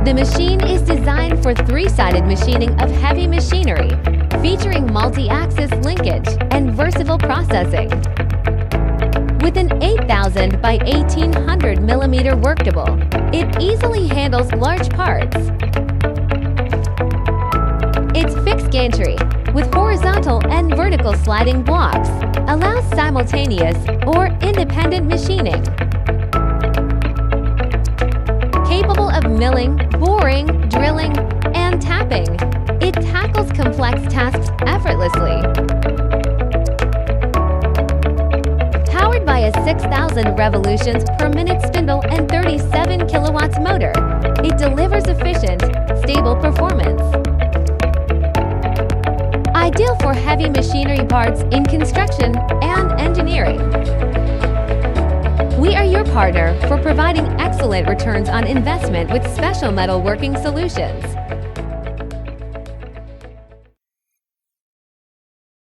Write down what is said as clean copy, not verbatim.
The machine is designed for three-sided machining of heavy machinery, featuring multi-axis linkage and versatile processing. With an 8,000 by 1,800 millimeter work table, it easily handles large parts. Its fixed gantry, with horizontal and vertical sliding blocks, allows simultaneous or independent machining. Capable of milling, boring, drilling, and tapping, it tackles complex tasks effortlessly. Powered by a 6,000 revolutions per minute spindle and 37 kilowatts motor, it delivers efficient, stable performance. Ideal for heavy machinery parts in construction and engineering. We are your partner for providing excellent returns on investment with special metalworking solutions.